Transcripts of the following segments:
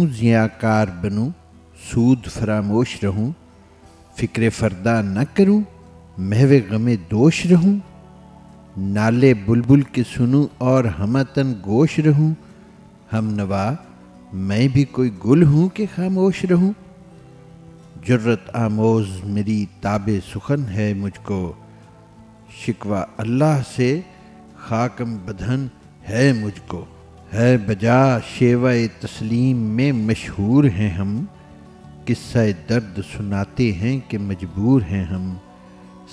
کیوں ضیاءکار بنوں، سود فراموش رہوں، فکر فردا نہ کروں، محو غم دوش رہوں، نالے بلبل کے سنوں اور ہمتن گوش رہوں، ہم نوا میں بھی کوئی گل ہوں کہ خاموش رہوں۔ جرت آموز میری تاب سخن ہے مجھ کو، شکوہ اللہ سے خاکم بدہن ہے مجھ کو۔ ہے بجا شیوہ تسلیم میں مشہور ہیں ہم، قصہ درد سناتے ہیں کہ مجبور ہیں ہم۔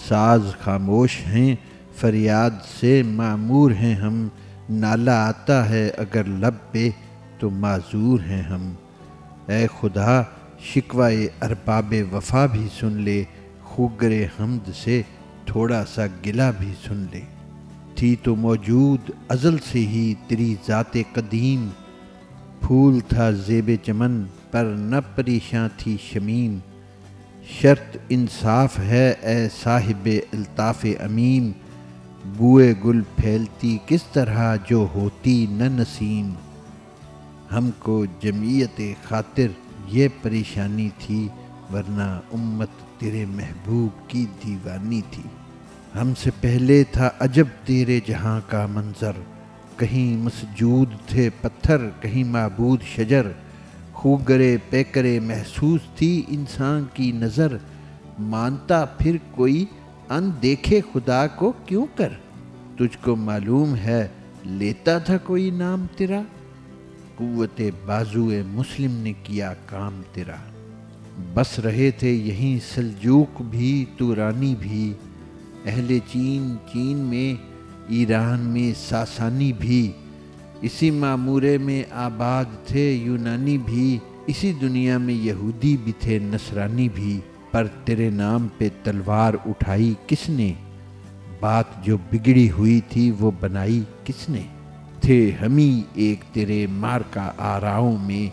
ساز خاموش ہیں فریاد سے معمور ہیں ہم، نالہ آتا ہے اگر لب پہ تو معذور ہیں ہم۔ اے خدا شکوہ ارباب وفا بھی سن لے، خوگر حمد سے تھوڑا سا گلہ بھی سن لے۔ تھی تو موجود ازل سے ہی تیری ذات قدیم، پھول تھا زیب چمن پر نہ پریشاں تھی شمیم۔ شرط انصاف ہے اے صاحب الطاف عمیم، بوئے گل پھیلتی کس طرح جو ہوتی نہ نسیم۔ ہم کو جمعیت خاطر یہ پریشانی تھی، ورنہ امت تیرے محبوب کی دیوانی تھی۔ ہم سے پہلے تھا عجب تیرے جہاں کا منظر، کہیں مسجود تھے پتھر کہیں معبود شجر۔ خوگرے پیکرے محسوس تھی انسان کی نظر، مانتا پھر کوئی ان دیکھے خدا کو کیوں کر۔ تجھ کو معلوم ہے لیتا تھا کوئی نام تیرا، قوت بازوئے مسلم نے کیا کام تیرا۔ بس رہے تھے یہیں سلجوق بھی تورانی بھی، اہل چین میں، ایران میں ساسانی بھی، اسی معمورے میں آباد تھے یونانی بھی، اسی دنیا میں یہودی بھی تھے نصرانی بھی۔ پر تیرے نام پہ تلوار اٹھائی کس نے، بات جو بگڑی ہوئی تھی وہ بنائی کس نے۔ تھے ہمیں ایک تیرے مارکا آراؤں میں،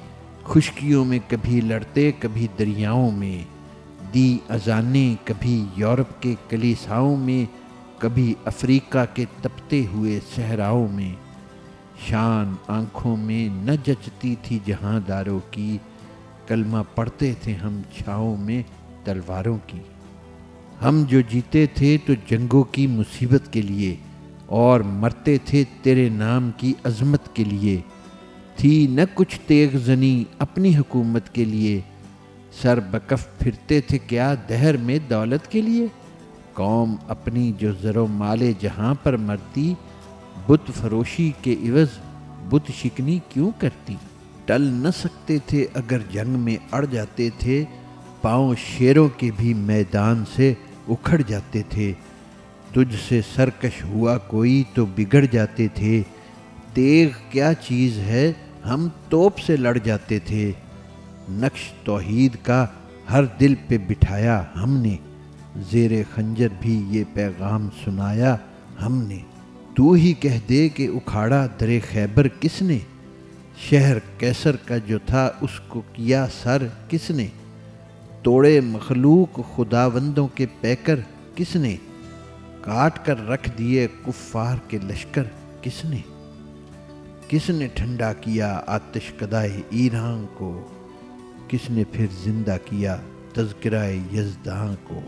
خشکیوں میں کبھی لڑتے کبھی دریاؤں میں، دی اذانیں کبھی یورپ کے کلیساؤں میں، کبھی افریقہ کے تپتے ہوئے صحراؤں میں۔ شان آنکھوں میں نہ جچتی تھی جہاں داروں کی، کلمہ پڑھتے تھے ہم چھاؤں میں تلواروں کی۔ ہم جو جیتے تھے تو جنگوں کی مصیبت کے لیے، اور مرتے تھے تیرے نام کی عظمت کے لیے۔ تھی نہ کچھ تیغ زنی اپنی حکومت کے لیے، سر بکف پھرتے تھے کیا دہر میں دولت کے لیے۔ قوم اپنی جو زر و مال جہاں پر مرتی، بت فروشی کے عوض بت شکنی کیوں کرتی۔ ٹل نہ سکتے تھے اگر جنگ میں اڑ جاتے تھے، پاؤں شیروں کے بھی میدان سے اکھڑ جاتے تھے۔ تجھ سے سرکش ہوا کوئی تو بگڑ جاتے تھے، تیغ کیا چیز ہے ہم توپ سے لڑ جاتے تھے۔ نقش توحید کا ہر دل پہ بٹھایا ہم نے، زیر خنجر بھی یہ پیغام سنایا ہم نے۔ تو ہی کہہ دے کہ اکھاڑا در خیبر کس نے، شہر کیسر کا جو تھا اس کو کیا سر کس نے۔ توڑے مخلوق خداوندوں کے پیکر کس نے، کاٹ کر رکھ دیے کفار کے لشکر کس نے۔ کس نے ٹھنڈا کیا آتش کدائے ایران کو، کس نے پھر زندہ کیا تذکرہ یزداں کو۔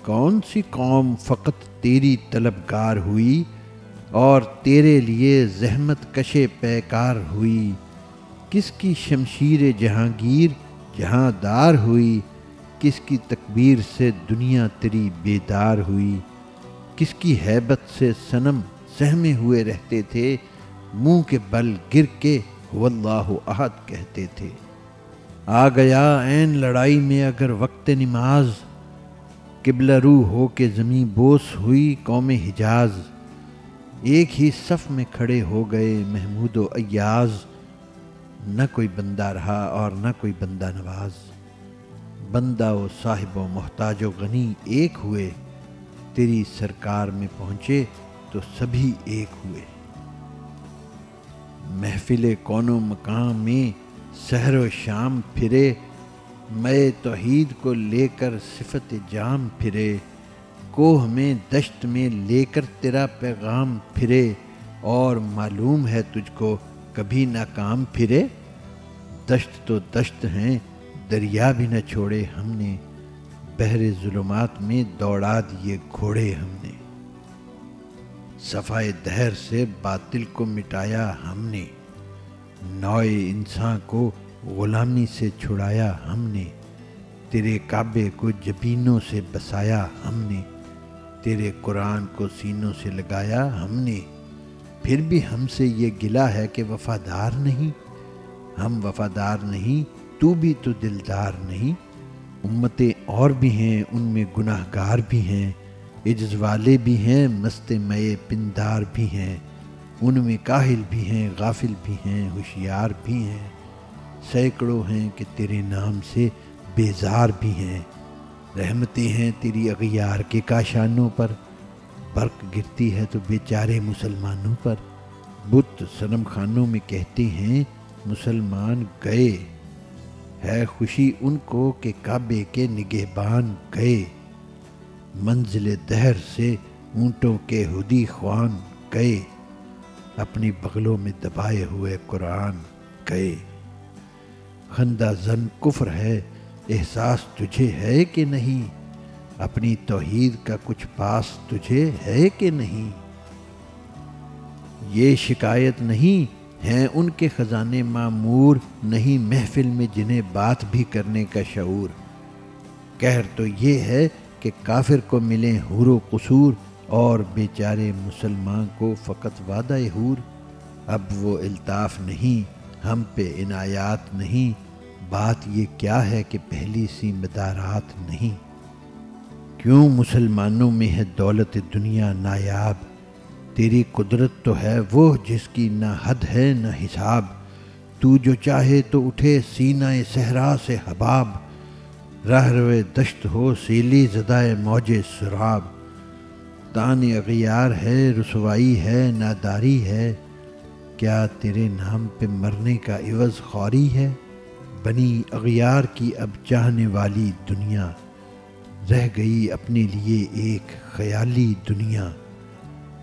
کون سی قوم فقط تیری طلبگار ہوئی، اور تیرے لیے زحمت کشے پیکار ہوئی۔ کس کی شمشیر جہانگیر جہاں دار ہوئی، کس کی تکبیر سے دنیا تیری بیدار ہوئی۔ کس کی ہیبت سے صنم سہمے ہوئے رہتے تھے، منہ کے بل گر کے هو اللہ احد کہتے تھے۔ آ گیا عین لڑائی میں اگر وقت نماز، قبلہ رو ہو کے زمیں بوس ہوئی قوم حجاز۔ ایک ہی صف میں کھڑے ہو گئے محمود و ایاز، نہ کوئی بندہ رہا اور نہ کوئی بندہ نواز۔ بندہ و صاحب و محتاج و غنی ایک ہوئے، تیری سرکار میں پہنچے تو سبھی ایک ہوئے۔ محفل کون و مقام میں سحر و شام پھرے، میں توحید کو لے کر صفت جام پھرے۔ کوہ میں دشت میں لے کر تیرا پیغام پھرے، اور معلوم ہے تجھ کو کبھی ناکام پھرے۔ دشت تو دشت ہیں دریا بھی نہ چھوڑے ہم نے، بحر ظلمات میں دوڑا دیے گھوڑے ہم نے، صفائے دہر سے باطل کو مٹایا ہم نے، نوئے انسان کو غلامی سے چھڑایا ہم نے، تیرے کعبے کو جبینوں سے بسایا ہم نے، تیرے قرآن کو سینوں سے لگایا ہم نے، پھر بھی ہم سے یہ گلہ ہے کہ وفادار نہیں، ہم وفادار نہیں، تو بھی تو دلدار نہیں، امتیں اور بھی ہیں ان میں گناہ گار بھی ہیں، عجز والے بھی ہیں مست مئے پندار بھی ہیں، ان میں کاہل بھی ہیں غافل بھی ہیں ہوشیار بھی ہیں، سینکڑوں ہیں کہ تیرے نام سے بیزار بھی ہیں، رحمتیں ہیں تیری اغیار کے کاشانوں پر، برق گرتی ہے تو بیچارے مسلمانوں پر، بت صنم خانوں میں کہتے ہیں مسلمان گئے، ہے خوشی ان کو کہ کعبے کے نگہبان گئے، منزل دہر سے اونٹوں کے ہدی خوان گئے، اپنی بغلوں میں دبائے ہوئے قرآن گئے، خندہ زن کفر ہے احساس تجھے ہے کہ نہیں، اپنی توحید کا کچھ پاس تجھے ہے کہ نہیں، یہ شکایت نہیں ہیں ان کے خزانے معمور، نہیں محفل میں جنہیں بات بھی کرنے کا شعور، قہر تو یہ ہے کہ کافر کو ملیں حور و قصور، اور بیچارے مسلمان کو فقط وعدہ حور، اب وہ الطاف نہیں ہم پہ عنایات نہیں، بات یہ کیا ہے کہ پہلی سی مدارات نہیں، کیوں مسلمانوں میں ہے دولت دنیا نایاب، تیری قدرت تو ہے وہ جس کی نہ حد ہے نہ حساب، تو جو چاہے تو اٹھے سینہ صحرا سے حباب، راہ روے دشت ہو سیلی زدائے موج سراب، تان اغیار ہے رسوائی ہے ناداری ہے، کیا تیرے نام پہ مرنے کا عوض خواری ہے، بنی اغیار کی اب چاہنے والی دنیا، رہ گئی اپنے لیے ایک خیالی دنیا،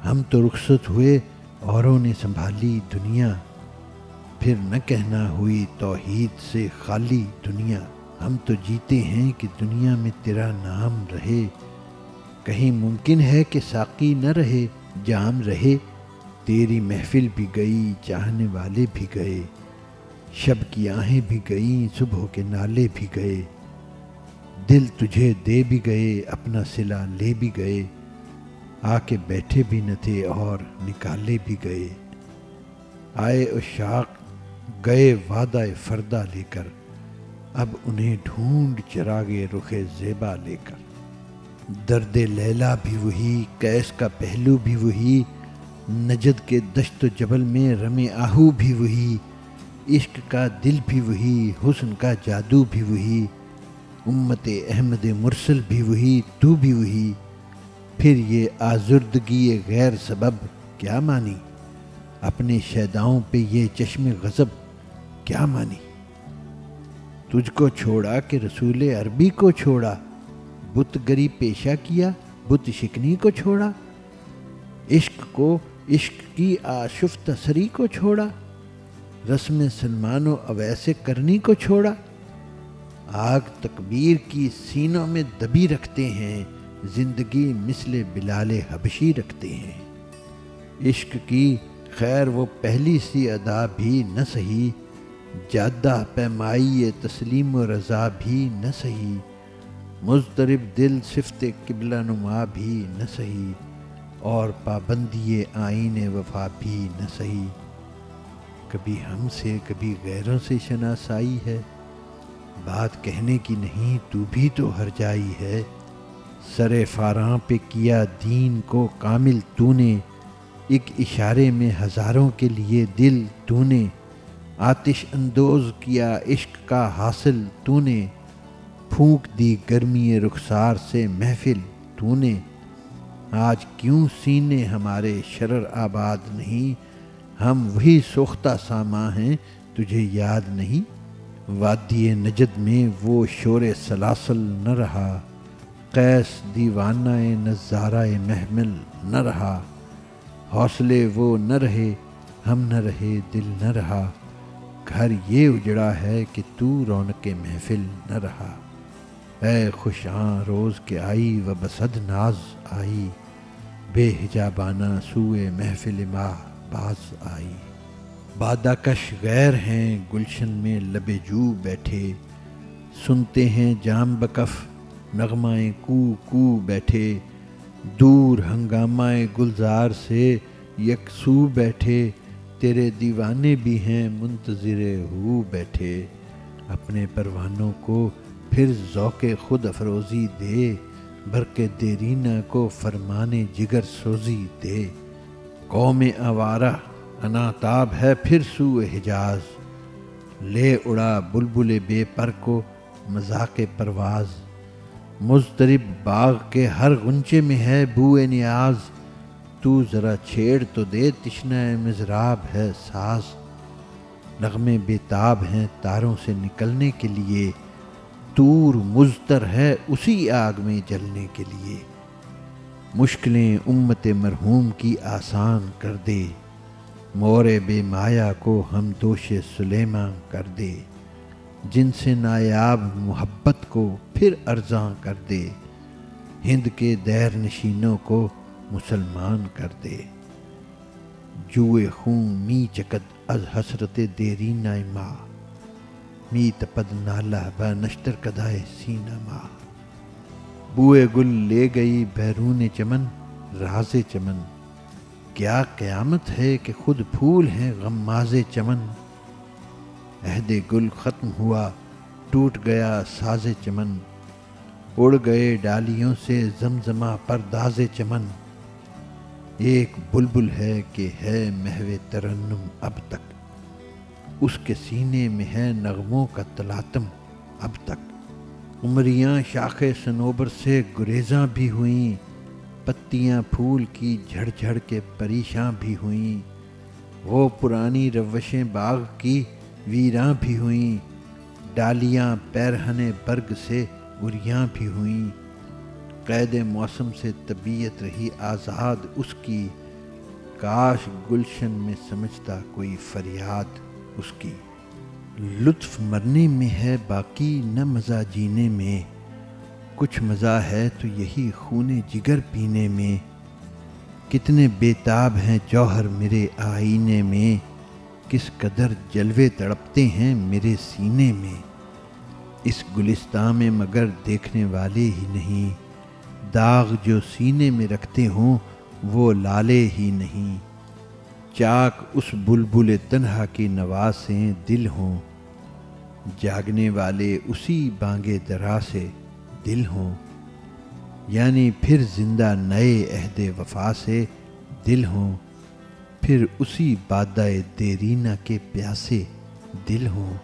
ہم تو رخصت ہوئے اوروں نے سنبھالی دنیا، پھر نہ کہنا ہوئی توحید سے خالی دنیا، ہم تو جیتے ہیں کہ دنیا میں تیرا نام رہے، کہیں ممکن ہے کہ ساقی نہ رہے جام رہے، تیری محفل بھی گئی چاہنے والے بھی گئے، شب کی آہیں بھی گئیں صبح کے نالے بھی گئے، دل تجھے دے بھی گئے اپنا صلہ لے بھی گئے، آ کے بیٹھے بھی نہ تھے اور نکالے بھی گئے، آئے عشاق گئے وعدہ فردہ لے کر، اب انہیں ڈھونڈ چراغے رخ زیبا لے کر، درد لیلا بھی وہی قیس کا پہلو بھی وہی، نجد کے دشت و جبل میں رم آہو بھی وہی، عشق کا دل بھی وہی حسن کا جادو بھی وہی، امت احمد مرسل بھی وہی تو بھی وہی، پھر یہ آزردگی غیر سبب کیا مانی، اپنے شیداؤں پہ یہ چشم غضب کیا مانی، تجھ کو چھوڑا کہ رسول عربی کو چھوڑا، بت گری پیشہ کیا بت شکنی کو چھوڑا، عشق کو عشق کی آشفتہ سری کو چھوڑا، رسم سلمان و اویس کرنی کو چھوڑا، آگ تکبیر کی سینوں میں دبی رکھتے ہیں، زندگی مثل بلال حبشی رکھتے ہیں، عشق کی خیر وہ پہلی سی ادا بھی نہ سہی، جادہ پیمائی تسلیم و رضا بھی نہ سہی، مضطرب دل صفت قبلہ نما بھی نہ سہی، اور پابندی آئین وفا بھی نہ سہی، کبھی ہم سے کبھی غیروں سے شناسائی ہے، بات کہنے کی نہیں تو بھی تو ہر جائی ہے، سر فاراں پہ کیا دین کو کامل تو نے، ایک اشارے میں ہزاروں کے لیے دل تو نے، آتش اندوز کیا عشق کا حاصل تو نے، پھونک دی گرمی رخسار سے محفل تو نے، آج کیوں سینے ہمارے شرر آباد نہیں، ہم وہی سوختہ ساما ہیں تجھے یاد نہیں، وادی نجد میں وہ شور سلاسل نہ رہا، قیس دیوانہ نظارہ محمل نہ رہا، حوصلے وہ نہ رہے ہم نہ رہے دل نہ رہا، گھر یہ اجڑا ہے کہ تو رونق محفل نہ رہا۔ اے خوشاں روز کے آئی و بصد ناز آئی، بے حجابانہ سوئے محفل ماہ باز آئی۔ بادہ کش غیر ہیں گلشن میں لب جو بیٹھے، سنتے ہیں جام بکف نغمائیں کو کو بیٹھے، دور ہنگامہ گلزار سے یکسو بیٹھے، تیرے دیوانے بھی ہیں منتظر ہو بیٹھے۔ اپنے پروانوں کو پھر ذوق خود افروزی دے، برق دیرینہ کو فرمان جگر سوزی دے۔ قوم آوارہ اناتاب ہے پھر سوئے حجاز، لے اڑا بلبل بے پر کو مذاق پرواز۔ مضطرب باغ کے ہر غنچے میں ہے بوئے نیاز، تو ذرا چھیڑ تو دے تشنہ مضراب ہے ساز۔ نغمے بےتاب ہیں تاروں سے نکلنے کے لیے، طور مضطر ہے اسی آگ میں جلنے کے لیے۔ مشکلیں امت مرحوم کی آسان کر دے، مور بے مایا کو ہم دوش سلیماں کر دے۔ جن سے نایاب محبت کو پھر ارزاں کر دے، ہند کے دیر نشینوں کو مسلمان کر دے۔ جوئے خون می چکد از حسرت دیرینہ ماں، می تپد نالہ با نشتر کدائے سینہ ماں۔ بوئے گل لے گئی بیرون چمن راز چمن، کیا قیامت ہے کہ خود پھول ہیں غماز چمن۔ عہد گل ختم ہوا ٹوٹ گیا ساز چمن، اڑ گئے ڈالیوں سے زمزمہ پرداز چمن۔ ایک بلبل ہے کہ ہے محو ترنم اب تک، اس کے سینے میں ہے نغموں کا تلاطم اب تک۔ عمریاں شاخ صنوبر سے گریزاں بھی ہوئیں، پتیاں پھول کی جھڑ جھڑ کے پریشاں بھی ہوئیں۔ وہ پرانی روشیں باغ کی ویراں بھی ہوئیں، ڈالیاں پیرہن برگ سے گریاں بھی ہوئیں۔ قید موسم سے طبیعت رہی آزاد اس کی، کاش گلشن میں سمجھتا کوئی فریاد اس کی۔ لطف مرنے میں ہے باقی نہ مزہ جینے میں، کچھ مزہ ہے تو یہی خون جگر پینے میں۔ کتنے بےتاب ہیں جوہر میرے آئینے میں، کس قدر جلوے تڑپتے ہیں میرے سینے میں۔ اس گلستاں میں مگر دیکھنے والے ہی نہیں، داغ جو سینے میں رکھتے ہوں وہ لالے ہی نہیں۔ چاک اس بلبل تنہا کی نواسیں دل ہوں، جاگنے والے اسی بانگے درا سے دل ہوں۔ یعنی پھر زندہ نئے عہد وفا سے دل ہوں، پھر اسی بادہ دیرینہ کے پیاسے دل ہوں۔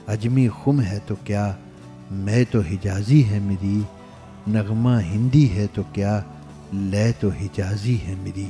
عجمی خم ہے تو کیا میں تو حجازی ہے میری، نغمہ ہندی ہے تو کیا لے تو حجازی ہے میری۔